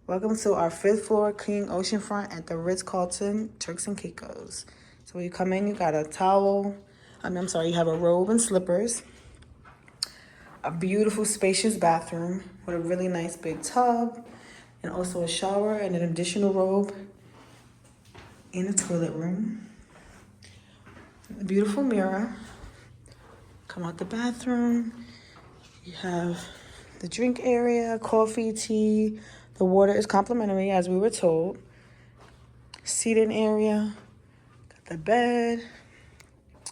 Welcome to our 5th floor King Oceanfront at the Ritz-Carlton Turks and Caicos. So when you come in, you got a towel. You have a robe and slippers. A beautiful spacious bathroom with a really nice big tub. And also a shower and an additional robe in a toilet room. A beautiful mirror. Come out the bathroom. You have the drink area, coffee, tea. The water is complimentary, as we were told. Seating area. Got the bed.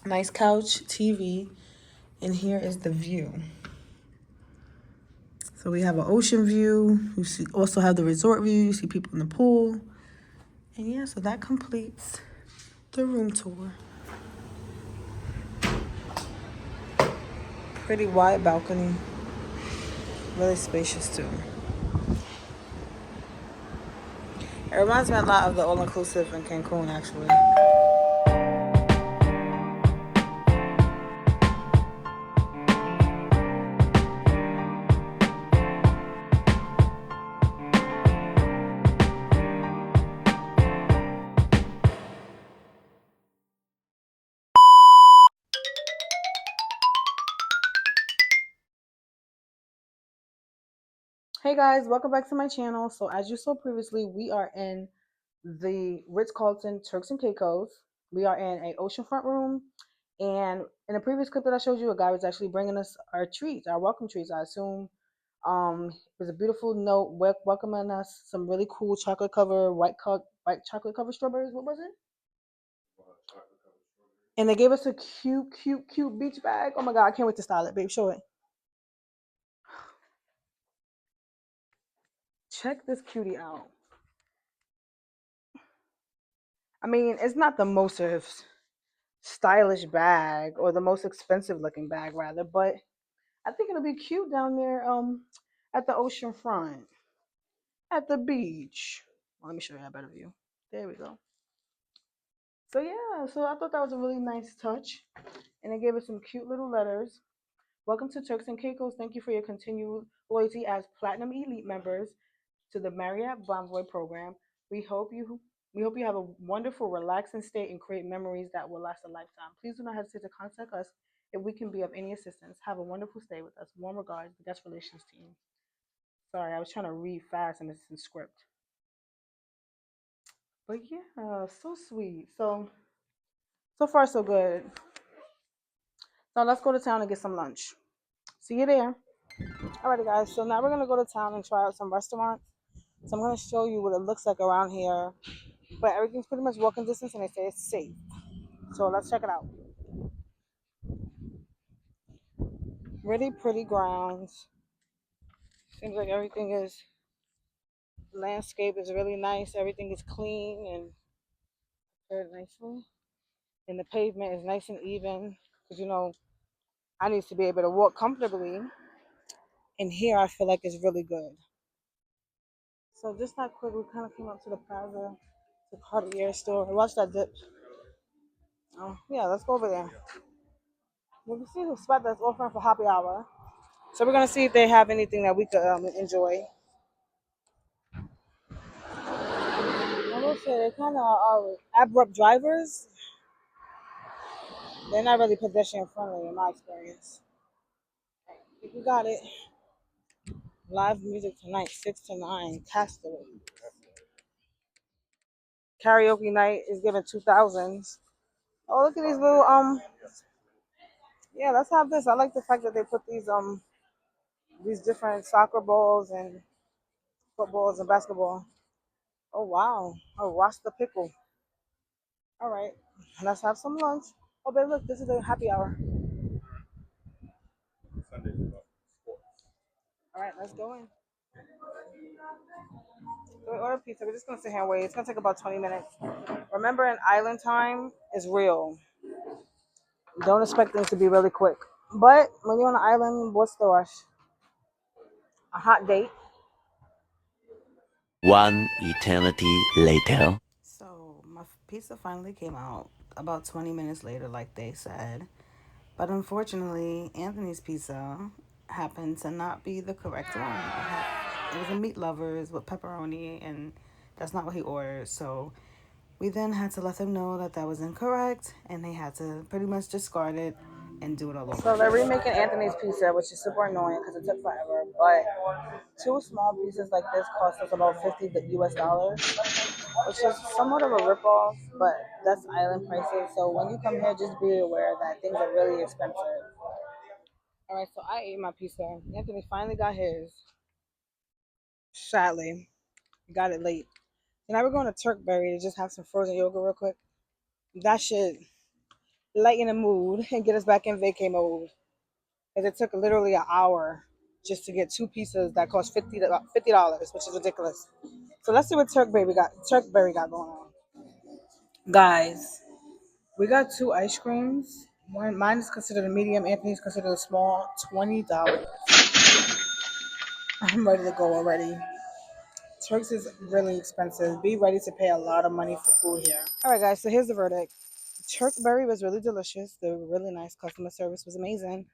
Nice couch, TV. And here is the view. So we have an ocean view. You also have the resort view. You see people in the pool. And yeah, so that completes the room tour. Pretty wide balcony. Really spacious too. It reminds me a lot of the all-inclusive in Cancun, actually. Hey guys, welcome back to my channel. So as you saw previously, we are in the Ritz-Carlton Turks and Caicos. We are in a oceanfront room. And in the previous clip that I showed you, a guy was actually bringing us our treats, our welcome treats. I assume it was a beautiful note welcoming us some really cool chocolate covered white chocolate covered strawberries. What was it? And they gave us a cute beach bag. Oh my god, I can't wait to style it, babe. Show it. Check this cutie out. I mean, it's not the most stylish bag or the most expensive looking bag rather, but I think it'll be cute down there at the ocean front at the beach. Well, let me show you a better view. There we go. So yeah, so I thought that was a really nice touch. And they gave us some cute little letters. Welcome to Turks and Caicos. Thank you for your continued loyalty as Platinum Elite members to the Marriott Bonvoy program. We hope you have a wonderful, relaxing stay and create memories that will last a lifetime. Please do not hesitate to contact us if we can be of any assistance. Have a wonderful stay with us. Warm regards, the guest relations team. Sorry, I was trying to read fast and it's in script. But yeah, so sweet. So far so good. So let's go to town and get some lunch. See you there. Alrighty guys, so now we're gonna go to town and try out some restaurants. So I'm gonna show you what it looks like around here. But everything's pretty much walking distance and they say it's safe. So let's check it out. Really pretty grounds. Seems like everything is, landscape is really nice. Everything is clean and prepared nicely. And the pavement is nice and even. Because I need to be able to walk comfortably. And here I feel like it's really good. So just that quick, we kind of came up to the plaza, the Cartier store. Watch that dip. Oh, yeah, let's go over there. We can see the spot that's offering for happy hour. So we're gonna see if they have anything that we could enjoy. I will say they kind of are abrupt drivers. They're not really pedestrian friendly in my experience. You got it. Live music tonight, 6 to 9. Castaway. Karaoke night is giving 2000s. Oh, look at these little Yeah, let's have this. I like the fact that they put these different soccer balls and footballs and basketball. Oh wow. Oh, Rasta pickle. All right. Let's have some lunch. Oh, babe, look, this is a happy hour. All right, let's go in. So we order pizza. We're just gonna sit here and wait. It's gonna take about 20 minutes. Remember, an island time is real. Don't expect things to be really quick. But when you're on an island, what's the rush? A hot date. One eternity later. So my pizza finally came out about 20 minutes later, like they said. But unfortunately, Anthony's pizza happened to not be the correct one. It was a meat lovers with pepperoni, and that's not what he ordered. So we then had to let them know that that was incorrect, and they had to pretty much discard it and do it all over. So they're remaking Anthony's pizza, which is super annoying because it took forever. But two small pieces like this cost us about $50 US, which is somewhat of a ripoff, but that's island prices. So when you come here, just be aware that things are really expensive. All right, so I ate my pizza. Anthony finally got his. Sadly, he got it late. And now we're going to Turkberry to just have some frozen yogurt real quick. That should lighten the mood and get us back in vacay mode. Because it took literally an hour just to get two pizzas that cost $50, which is ridiculous. So let's see what Turkberry got going on. Guys, we got two ice creams. Mine is considered a medium, Anthony's considered a small, $20. I'm ready to go already. Turks is really expensive. Be ready to pay a lot of money for food here. All right, guys, so here's the verdict. Turkberry was really delicious. They were really nice. Customer service was amazing.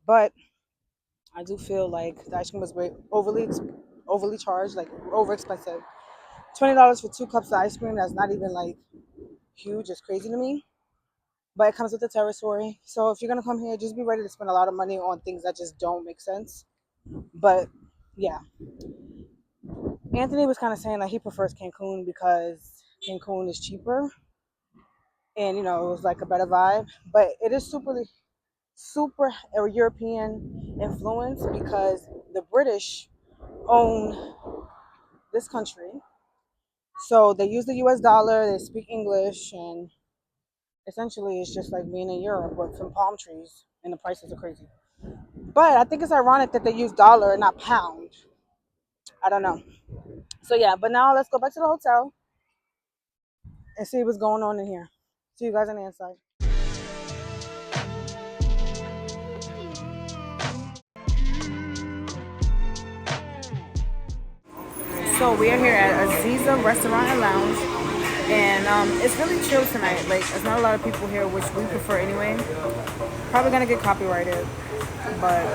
But I do feel like the ice cream was overly charged, like over expensive. $20 for 2 cups of ice cream that's not even like huge is crazy to me. But it comes with the territory. So if you're gonna come here, just be ready to spend a lot of money on things that just don't make sense. But yeah, Anthony was kind of saying that he prefers Cancun because Cancun is cheaper and it was like a better vibe. But it is super European influence because the British own this country. So they use the US dollar, they speak English, and essentially it's just like being in Europe with some palm trees and the prices are crazy. But I think it's ironic that they use dollar and not pound. I don't know. So yeah, but now let's go back to the hotel and see what's going on in here. See you guys on the inside. So we are here at Aziza Restaurant and Lounge, and it's really chill tonight. Like, there's not a lot of people here, which we prefer anyway. Probably gonna get copyrighted, but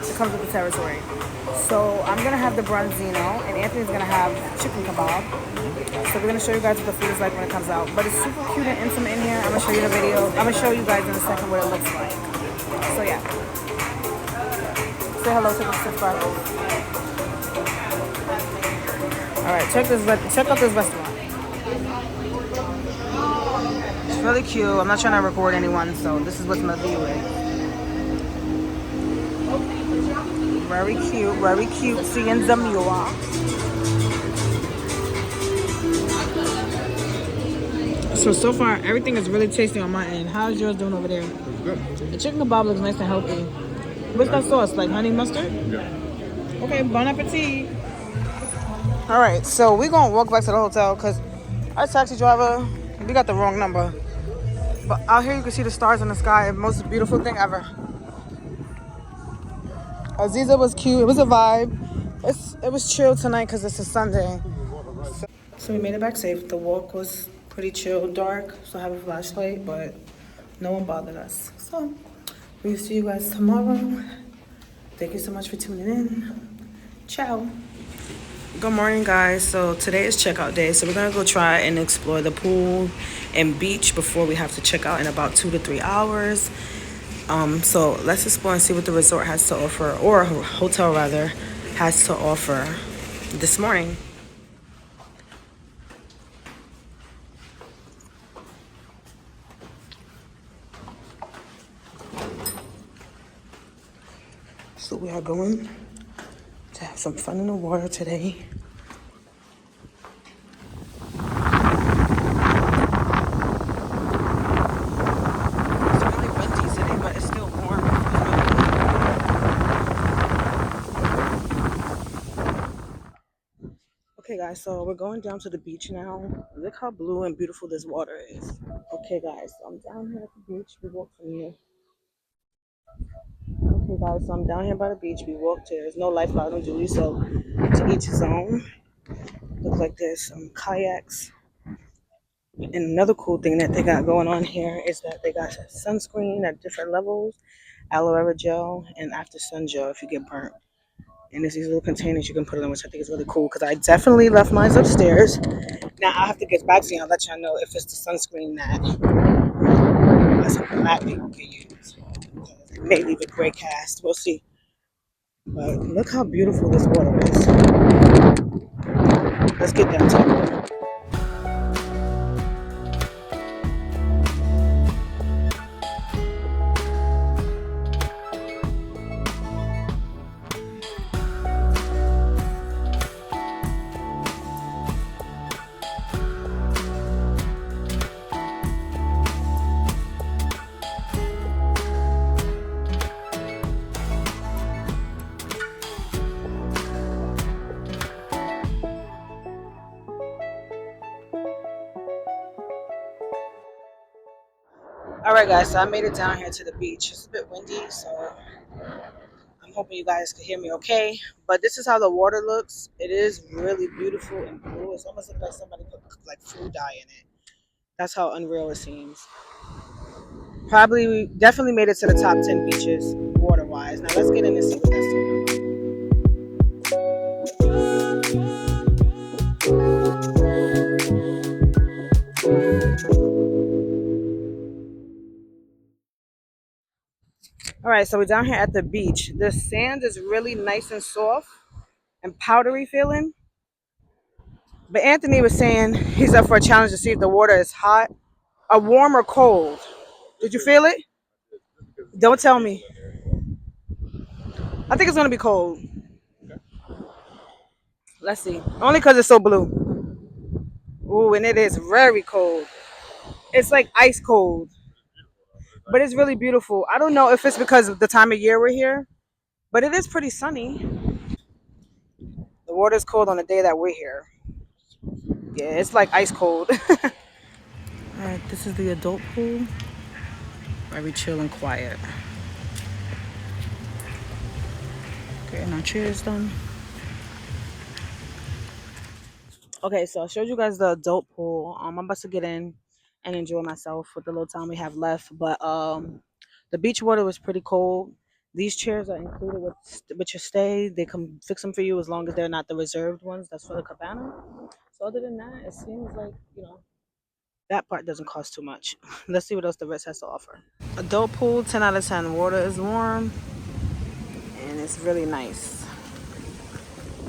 it comes with the territory. So I'm gonna have the branzino, and Anthony's gonna have chicken kebab. So we're gonna show you guys what the food is like when it comes out. But it's super cute and intimate in here. I'm gonna show you the video. I'm gonna show you guys in a second what it looks like. So yeah, say hello to the subscribers. All right, check out this restaurant. It's really cute. I'm not trying to record anyone, so this is what my view is. Very cute. Seeing Zamula. So far, everything is really tasty on my end. How's yours doing over there? It's good. The chicken kebab looks nice and healthy. What's that sauce? Like honey mustard? Yeah. Okay, bon appetit. All right, so we're gonna walk back to the hotel because our taxi driver, we got the wrong number. But out here you can see the stars in the sky. Most beautiful thing ever. Aziza was cute. It was a vibe. It was chill tonight because it's a Sunday. So we made it back safe. The walk was pretty chill, dark. So I have a flashlight, but no one bothered us. So we'll see you guys tomorrow. Thank you so much for tuning in. Ciao. Good morning, guys. So today is checkout day. So we're gonna go try and explore the pool and beach before we have to check out in about 2 to 3 hours. So let's explore and see what the resort has to offer, or hotel rather, has to offer this morning. So we are going to have some fun in the water today. It's really windy today, but it's still warm. Okay, guys, so we're going down to the beach now. Look how blue and beautiful this water is. Okay, guys, so I'm down here at the beach. We walked from here. Okay, guys, so I'm down here by the beach. We walked here. There's no lifeguard, no Julie, so to each his own. Looks like there's some kayaks. And another cool thing that they got going on here is that they got sunscreen at different levels, aloe vera gel, and after sun gel if you get burnt. And there's these little containers you can put it in, which I think is really cool because I definitely left mine upstairs. Now I have to get back to you and let y'all know if it's the sunscreen that us black people can use. It may leave a gray cast. We'll see. But look how beautiful this water is. Let's get down to it. All right, guys. So I made it down here to the beach. It's a bit windy, so I'm hoping you guys can hear me okay. But this is how the water looks. It is really beautiful and blue. It's almost like somebody put like food dye in it. That's how unreal it seems. Probably, we definitely made it to the top 10 beaches water wise. Now let's get in and see what that's doing. All right, so we're down here at the beach. The sand is really nice and soft and powdery feeling. But Anthony was saying he's up for a challenge to see if the water is hot, or warm, or cold. Did you feel it? Don't tell me. I think it's gonna be cold. Let's see. Only because it's so blue. Ooh, and it is very cold. It's like ice cold, but it's really beautiful. I don't know if it's because of the time of year we're here, but it is pretty sunny. The water's cold on the day that we're here. Yeah, it's like ice cold. All right, this is the adult pool. Very chill and quiet. Getting our chairs done. Okay, so I showed you guys the adult pool. I'm about to get in and enjoy myself with the little time we have left. But the beach water was pretty cold. These chairs are included with your stay. They come fix them for you as long as they're not the reserved ones. That's for the cabana. So other than that, it seems like that part doesn't cost too much. Let's see what else the Ritz has to offer. Adult pool, 10 out of 10. Water is warm and it's really nice.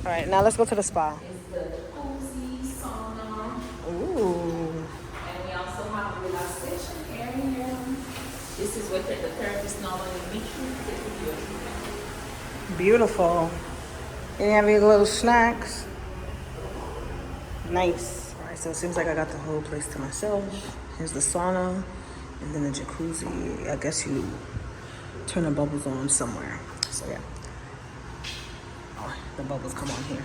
All right, now let's go to the spa. Is the jacuzzi, sauna, Ooh, and we also have a relaxation area. This is what the therapist normally meet you to do. beautiful. And you have your little snacks. Nice. All right, so it seems like I got the whole place to myself. Here's the sauna and then the jacuzzi. I guess you turn the bubbles on somewhere. So yeah. Oh, the bubbles come on here.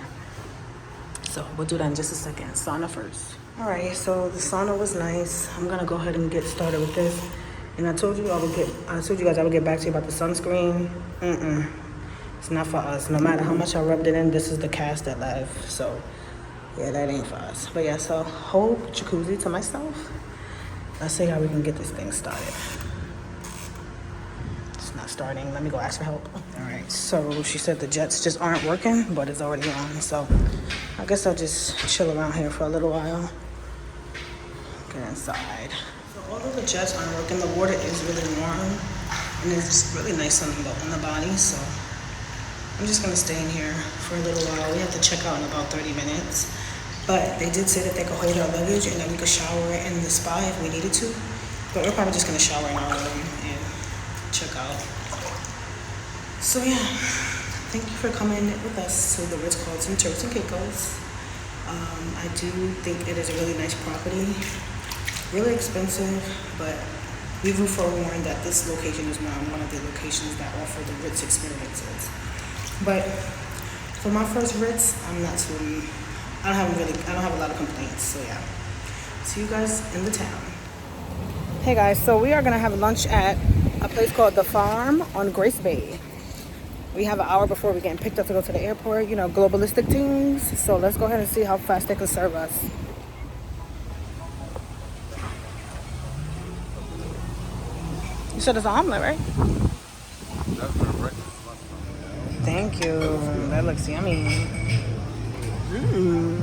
So we'll do that in just a second. Sauna first. All right, so the sauna was nice. I'm gonna go ahead and get started with this. And I told you guys I would get back to you about the sunscreen. It's not for us. No matter how much I rubbed it in, this is the cast that left. So yeah, that ain't for us. But yeah, so whole jacuzzi to myself. Let's see how we can get this thing started. It's not starting. Let me go ask for help. All right, so she said the jets just aren't working, but it's already on. So I guess I'll just chill around here for a little while. Get inside. So although the jets aren't working, the water is really warm and it's really nice on the body. So I'm just gonna stay in here for a little while. We have to check out in about 30 minutes. But they did say that they could hold our luggage and then we could shower in the spa if we needed to. But we're probably just gonna shower in our room and check out. So yeah, thank you for coming with us to the Ritz-Carlton Turks and Caicos. I do think it is a really nice property. Really expensive, but we were forewarned that this location is one of the locations that offer the Ritz experiences. But for my first Ritz, I don't have a lot of complaints. So yeah, see you guys in the town. Hey guys, so we are gonna have lunch at a place called The Farm on Grace Bay. We have an hour before we're getting picked up to go to the airport, globalistic things. So let's go ahead and see how fast they can serve us. You said it's an omelet, right? thank you. That looks yummy. Mmm.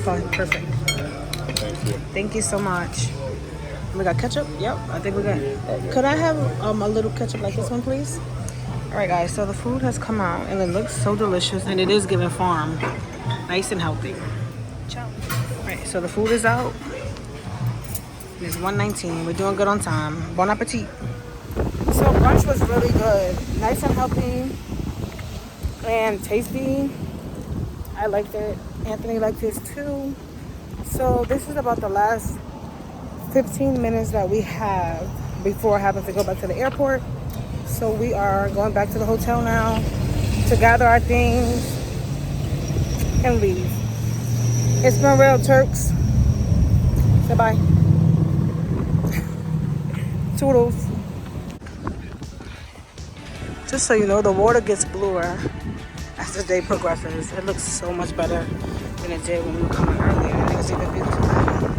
Fine, perfect. Thank you so much. We got ketchup? Yep, I think we got. Could I have a little ketchup like this one, please? All right, guys. So the food has come out, and it looks so delicious, and it is giving farm, nice and healthy. Ciao. All right, so the food is out. It's 1:19. We're doing good on time. Bon appetit. So brunch was really good, nice and healthy, and tasty. I liked it. Anthony liked his too. So this is about the last 15 minutes that we have before having to go back to the airport. So we are going back to the hotel now to gather our things and leave. It's been real, Turks. Say bye. Toodles. Just so you know, the water gets bluer as the day progresses. It looks so much better than it did when we were coming earlier. It was even beautiful.